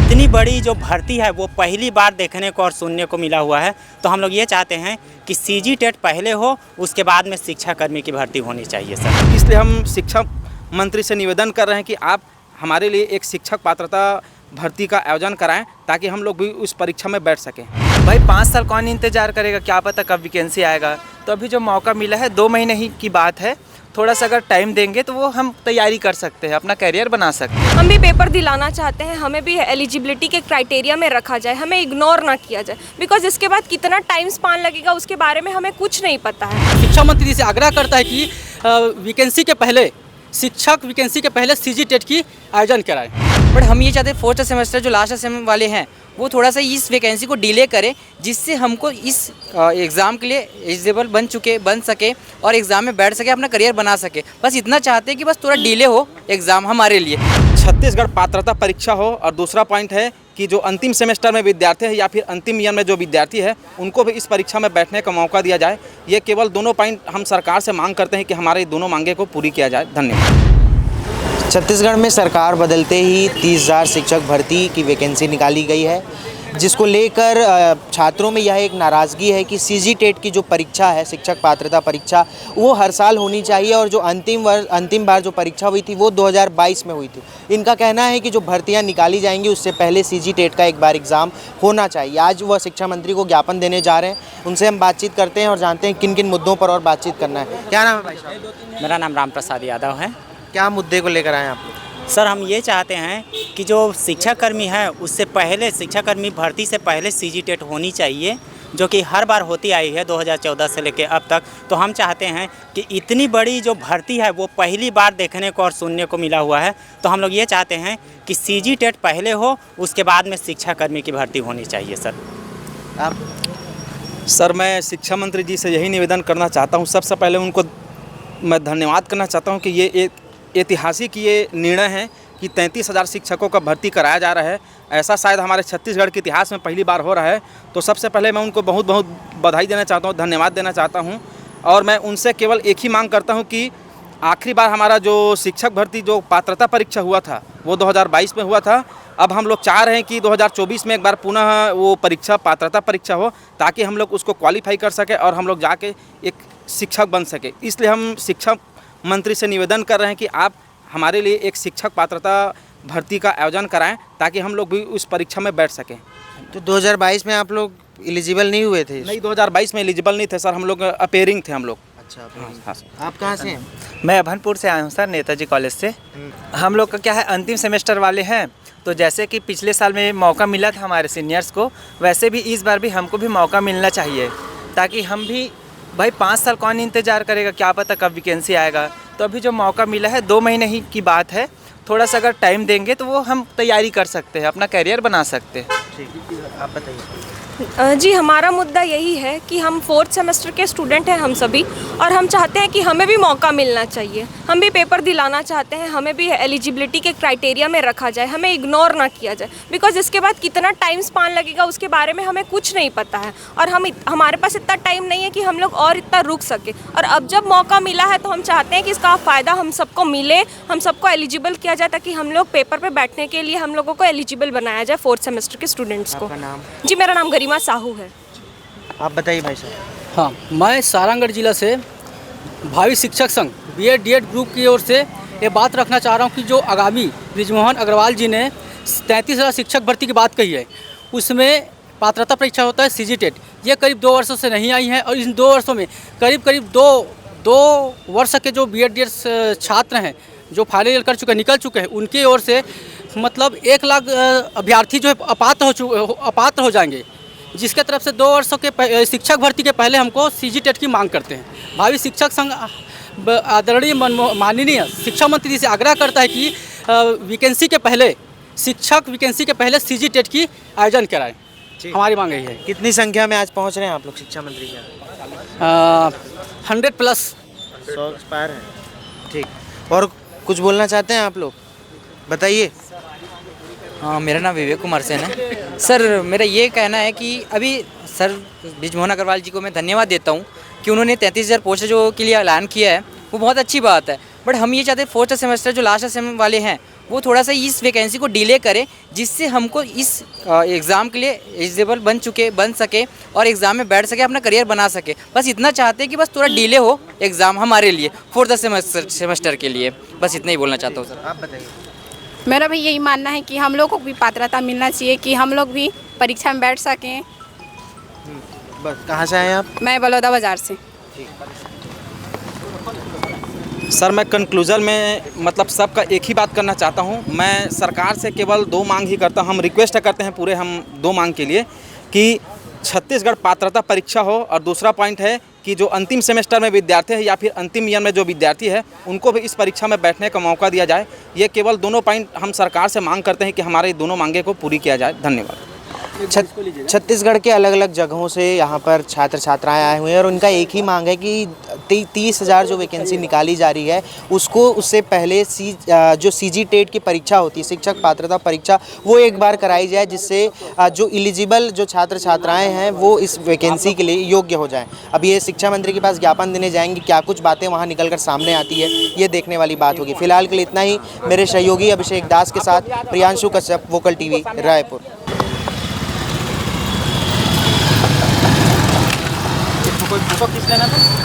इतनी बड़ी जो भर्ती है वो पहली बार देखने को और सुनने को मिला हुआ है। तो हम लोग ये चाहते हैं कि सीजी टेट पहले हो, उसके बाद में शिक्षाकर्मी की भर्ती होनी चाहिए सर। इसलिए हम शिक्षा मंत्री से निवेदन कर रहे हैं कि आप हमारे लिए एक शिक्षक पात्रता भर्ती का आयोजन कराएं ताकि हम लोग भी उस परीक्षा में बैठ सकें। भाई 5 साल कौन इंतजार करेगा, क्या पता कब वैकेंसी आएगा। तो अभी जो मौका मिला है 2 महीने ही की बात है, थोड़ा सा अगर टाइम देंगे तो वो हम तैयारी कर सकते हैं, अपना करियर बना सकते हैं। हम भी पेपर दिलाना चाहते हैं, हमें भी एलिजिबिलिटी के क्राइटेरिया में रखा जाए, हमें इग्नोर ना किया जाए, बिकॉज इसके बाद कितना टाइम स्पान लगेगा उसके बारे में हमें कुछ नहीं पता है। शिक्षा मंत्री से आग्रह करता है कि वैकेंसी के पहले शिक्षक वैकेंसी के पहले सीजी टेट की आयोजन कराएं। बट हम ये चाहते हैं 4th सेमेस्टर जो लास्ट सेम वाले हैं वो थोड़ा सा इस वैकेंसी को डिले करें, जिससे हमको इस एग्ज़ाम के लिए एलिजिबल बन सके और एग्ज़ाम में बैठ सके, अपना करियर बना सके। बस इतना चाहते हैं कि बस थोड़ा डिले हो एग्ज़ाम हमारे लिए। छत्तीसगढ़ पात्रता परीक्षा हो। और दूसरा पॉइंट है कि जो अंतिम सेमेस्टर में विद्यार्थी है या फिर अंतिम ईयर में जो विद्यार्थी है उनको भी इस परीक्षा में बैठने का मौका दिया जाए। ये केवल दोनों पॉइंट हम सरकार से मांग करते हैं कि हमारे दोनों मांगे को पूरी किया जाए। धन्यवाद। छत्तीसगढ़ में सरकार बदलते ही 30,000 शिक्षक भर्ती की वैकेंसी निकाली गई है, जिसको लेकर छात्रों में यह एक नाराज़गी है कि सीजी टेट की जो परीक्षा है, शिक्षक पात्रता परीक्षा, वो हर साल होनी चाहिए और जो अंतिम बार जो परीक्षा हुई थी वो 2022 में हुई थी। इनका कहना है कि जो भर्तियां निकाली जाएंगी उससे पहले सीजी टेट का एक बार एग्ज़ाम होना चाहिए। आज वह शिक्षा मंत्री को ज्ञापन देने जा रहे हैं, उनसे हम बातचीत करते हैं और जानते हैं किन किन मुद्दों पर और बातचीत करना है। क्या नाम है भाई साहब? मेरा नाम राम प्रसाद यादव है। क्या मुद्दे को लेकर आए आप? सर हम ये चाहते हैं कि जो शिक्षाकर्मी है उससे पहले, शिक्षाकर्मी भर्ती से पहले सीजी टेट होनी चाहिए, जो कि हर बार होती आई है 2014 से लेकर अब तक। तो हम चाहते हैं कि इतनी बड़ी जो भर्ती है वो पहली बार देखने को और सुनने को मिला हुआ है। तो हम लोग ये चाहते हैं कि सीजी टेट पहले हो, उसके बाद में शिक्षाकर्मी की भर्ती होनी चाहिए सर। आप? सर मैं शिक्षा मंत्री जी से यही निवेदन करना चाहता हूँ। सबसे पहले उनको मैं धन्यवाद करना चाहता हूँ कि ये एक ऐतिहासिक ये निर्णय है कि 33,000 शिक्षकों का भर्ती कराया जा रहा है। ऐसा शायद हमारे छत्तीसगढ़ के इतिहास में पहली बार हो रहा है। तो सबसे पहले मैं उनको बहुत बहुत बधाई देना चाहता हूँ, धन्यवाद देना चाहता हूँ। और मैं उनसे केवल एक ही मांग करता हूँ कि आखिरी बार हमारा जो शिक्षक भर्ती जो पात्रता परीक्षा हुआ था वो 2022 में हुआ था। अब हम लोग चाह रहे हैं कि 2024 में एक बार पुनः वो परीक्षा पात्रता परीक्षा हो, ताकि हम लोग उसको क्वालिफाई कर सके और हम लोग जाके एक शिक्षक बन सके। इसलिए हम शिक्षा मंत्री से निवेदन कर रहे हैं कि आप हमारे लिए एक शिक्षक पात्रता भर्ती का आयोजन कराएं ताकि हम लोग भी उस परीक्षा में बैठ सकें। तो 2022 में आप लोग एलिजिबल नहीं हुए थे? नहीं, 2022 में एलिजिबल नहीं थे सर, हम लोग अपेयरिंग थे हम लोग। अच्छा, हाँ। आप कहाँ से हैं? मैं अभनपुर से आया हूँ सर, नेताजी कॉलेज से। हम लोग का क्या है, अंतिम सेमेस्टर वाले हैं। तो जैसे कि पिछले साल में मौका मिला था हमारे सीनियर्स को, वैसे भी इस बार भी हमको भी मौका मिलना चाहिए, ताकि हम भी, भाई 5 साल कौन इंतजार करेगा, क्या पता कब वैकेंसी आएगा। तो अभी जो मौका मिला है 2 महीने ही की बात है, थोड़ा सा अगर टाइम देंगे तो वो हम तैयारी कर सकते हैं, अपना करियर बना सकते हैं। ठीक, आप बताइए। जी हमारा मुद्दा यही है कि हम 4th सेमेस्टर के स्टूडेंट हैं हम सभी, और हम चाहते हैं कि हमें भी मौका मिलना चाहिए, हम भी पेपर दिलाना चाहते हैं, हमें भी एलिजिबिलिटी के क्राइटेरिया में रखा जाए, हमें इग्नोर ना किया जाए, बिकॉज इसके बाद कितना टाइम स्पान लगेगा उसके बारे में हमें कुछ नहीं पता है। और हमारे पास इतना टाइम नहीं है कि हम लोग और इतना रुक सके। और अब जब मौका मिला है तो हम चाहते हैं कि इसका फ़ायदा हम सबको मिले, हम सबको एलिजिबल किया जाए, ताकि हम लोग पेपर पर बैठने के लिए हम लोगों को एलिजिबल बनाया जाए 4th सेमेस्टर के स्टूडेंट्स को। आपका नाम? जी मेरा नाम गरिमा साहू है। आप बताइए भाई साहब। हाँ, मैं सारंगढ़ जिला से भावी शिक्षक संघ बीएड डीएड ग्रुप की ओर से ये बात रखना चाह रहा हूँ कि जो आगामी बृजमोहन अग्रवाल जी ने 33,000 शिक्षक भर्ती की बात कही है, उसमें पात्रता परीक्षा होता है सीजी टेट। ये करीब 2 वर्षों से नहीं आई है, और इन 2 वर्षों में करीब दो वर्ष के जो बीएड डीएड छात्र हैं जो फाइनल ईयर कर चुके हैं, निकल चुके हैं, उनकी ओर से मतलब 1 लाख अभ्यर्थी जो है अपात्र हो जाएंगे, जिसके तरफ से 2 वर्षों के शिक्षक भर्ती के पहले हमको सीजी टेट की मांग करते हैं। भावी शिक्षक संघ आदरणीय माननीय शिक्षा मंत्री से आग्रह करता है कि वैकेंसी के पहले सीजी टेट की आयोजन कराएं। हमारी मांग यही है। कितनी संख्या में आज पहुंच रहे हैं आप लोग शिक्षा मंत्री के? 100+। 100 पार है। ठीक, और कुछ बोलना चाहते हैं आप लोग? बताइए। हाँ, मेरा नाम विवेक कुमार सेन है। सर मेरा ये कहना है कि अभी सर बृजमोहन अग्रवाल जी को मैं धन्यवाद देता हूँ कि उन्होंने 33,000 पोस्ट जो के लिए ऐलान किया है, वो बहुत अच्छी बात है। बट हम ये चाहते हैं फोर्थ सेमेस्टर जो लास्ट सेम वाले हैं वो थोड़ा सा इस वैकेंसी को डिले करें, जिससे हमको इस एग्ज़ाम के लिए एलिजिबल बन सके और एग्ज़ाम में बैठ सके, अपना करियर बना सके। बस इतना चाहते हैं कि बस थोड़ा डिले हो एग्ज़ाम हमारे लिए फोर्थ सेमेस्टर के लिए। बस इतना ही बोलना चाहता हूँ सर। आप बताइए। मेरा भी यही मानना है कि हम लोग को भी पात्रता मिलना चाहिए कि हम लोग भी परीक्षा में बैठ सकें। बस कहाँ से आए आप? मैं बलौदा बाज़ार से। सर मैं कंक्लूजन में मतलब सबका एक ही बात करना चाहता हूँ। मैं सरकार से केवल 2 मांग ही करता हूँ, हम रिक्वेस्ट करते हैं पूरे हम 2 मांग के लिए कि छत्तीसगढ़ पात्रता परीक्षा हो, और दूसरा पॉइंट है कि जो अंतिम सेमेस्टर में विद्यार्थी है या फिर अंतिम ईयर में जो विद्यार्थी है उनको भी इस परीक्षा में बैठने का मौका दिया जाए। ये केवल दोनों पॉइंट हम सरकार से मांग करते हैं कि हमारे दोनों मांगे को पूरी किया जाए। धन्यवाद। छत्तीसगढ़ के अलग अलग जगहों से यहाँ पर छात्र छात्राएं आए हुए हैं और उनका एक ही मांग है कि 30,000 जो वैकेंसी निकाली जा रही है उसको उससे पहले जो सीजी टेट की परीक्षा होती है, शिक्षक पात्रता परीक्षा, वो एक बार कराई जाए, जिससे जो एलिजिबल जो छात्र छात्राएं हैं वो इस वैकेंसी के लिए योग्य हो जाएं। अब ये शिक्षा मंत्री के पास ज्ञापन देने जाएंगे, क्या कुछ बातें वहाँ निकल कर सामने आती है ये देखने वाली बात होगी। फिलहाल के लिए इतना ही। मेरे सहयोगी अभिषेक दास के साथ प्रियांशु कश्यप, वोकल टीवी, रायपुर। कोई फोटो खींच लेना था।